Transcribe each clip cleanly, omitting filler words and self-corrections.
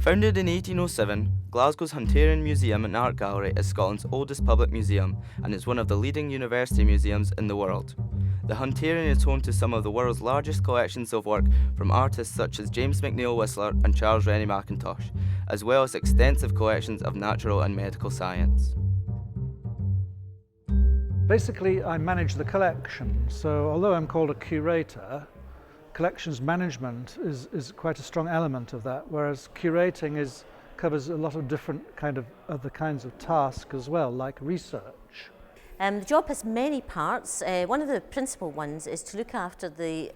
Founded in 1807, Glasgow's Hunterian Museum and Art Gallery is Scotland's oldest public museum and is one of the leading university museums in the world. The Hunterian is home to some of the world's largest collections of work from artists such as James McNeill Whistler and Charles Rennie Mackintosh, as well as extensive collections of natural and medical science. Basically, I manage the collection, so although I'm called a curator, collections management is quite a strong element of that, whereas curating covers a lot of different other kinds of tasks as well, like research. The job has many parts. One of the principal ones is to look after the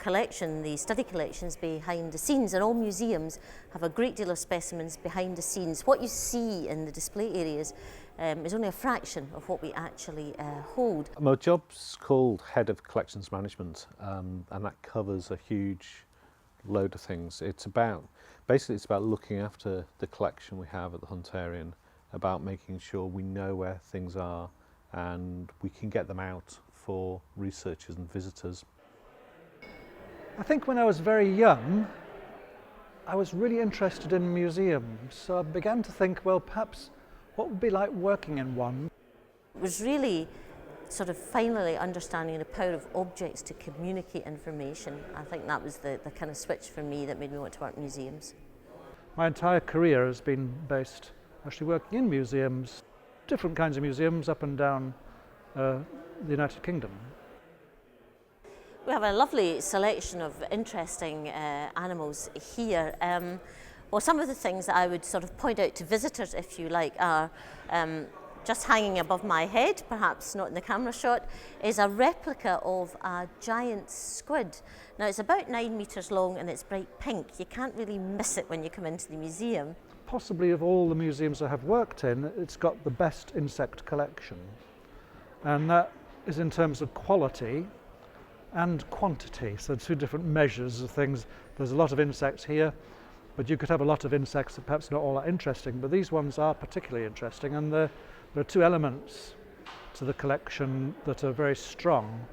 collection, the study collections behind the scenes, and all museums have a great deal of specimens behind the scenes. What you see in the display areas is only a fraction of what we actually hold. My job's called Head of Collections Management, and that covers a huge load of things. Basically it's about looking after the collection we have at the Hunterian, about making sure we know where things are and we can get them out for researchers and visitors. I think when I was very young, I was really interested in museums, so I began to think, well, perhaps what would be like working in one? It was really sort of finally understanding the power of objects to communicate information. I think that was the kind of switch for me that made me want to work in museums. My entire career has been based actually working in museums, different kinds of museums up and down the United Kingdom. We have a lovely selection of interesting animals here. Well, some of the things that I would sort of point out to visitors, if you like, are just hanging above my head, perhaps not in the camera shot, is a replica of a giant squid. Now, it's about 9 metres long and it's bright pink. You can't really miss it when you come into the museum. Possibly of all the museums I have worked in, it's got the best insect collection. And that is in terms of quality and quantity, so two different measures of things. There's a lot of insects here, but you could have a lot of insects that perhaps not all that interesting, but these ones are particularly interesting, and there are two elements to the collection that are very strong,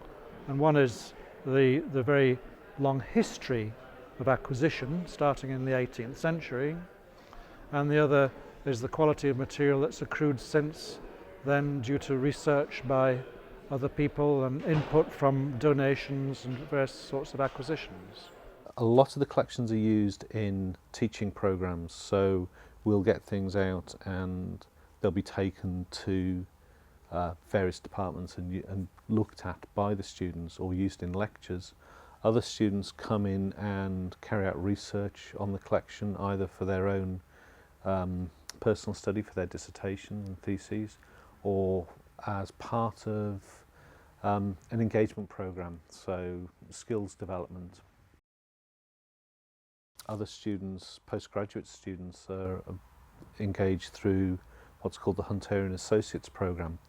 and one is the very long history of acquisition starting in the 18th century, and the other is the quality of material that's accrued since then due to research by other people and input from donations and various sorts of acquisitions. A lot of the collections are used in teaching programs, so we'll get things out and they'll be taken to various departments and looked at by the students or used in lectures. Other students come in and carry out research on the collection, either for their own personal study for their dissertation and theses, or as part of an engagement program, so skills development. Other students, postgraduate students, are engaged through what's called the Hunterian Associates program,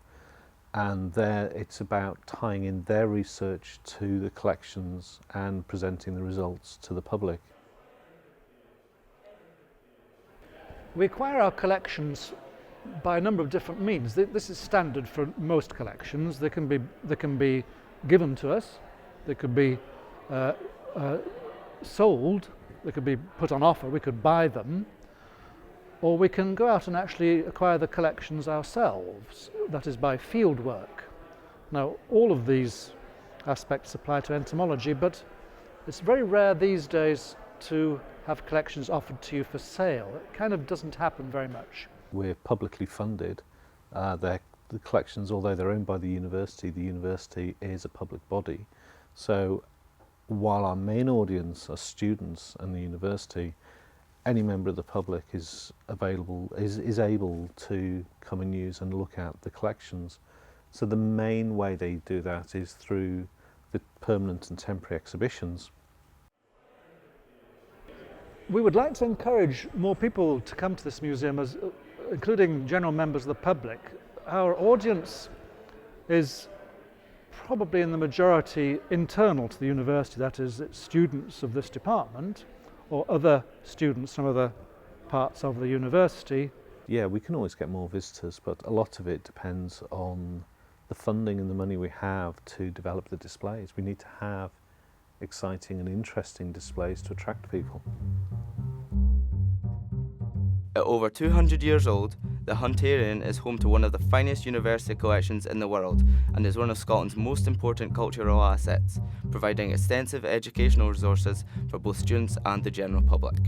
and there it's about tying in their research to the collections and presenting the results to the public. We acquire our collections by a number of different means. This is standard for most collections. They can be given to us, they could be sold, they could be put on offer, we could buy them, or we can go out and actually acquire the collections ourselves, that is by field work. Now, all of these aspects apply to entomology, but it's very rare these days to have collections offered to you for sale. It kind of doesn't happen very much. We're publicly funded. The collections, although they're owned by the university is a public body. So while our main audience are students and the university, any member of the public is able to come and use and look at the collections. So the main way they do that is through the permanent and temporary exhibitions. We would like to encourage more people to come to this museum, including general members of the public. Our audience is probably in the majority internal to the university, that is, it's students of this department or other students from other parts of the university. Yeah, we can always get more visitors, but a lot of it depends on the funding and the money we have to develop the displays. We need to have exciting and interesting displays to attract people. At over 200 years old, the Hunterian is home to one of the finest university collections in the world and is one of Scotland's most important cultural assets, providing extensive educational resources for both students and the general public.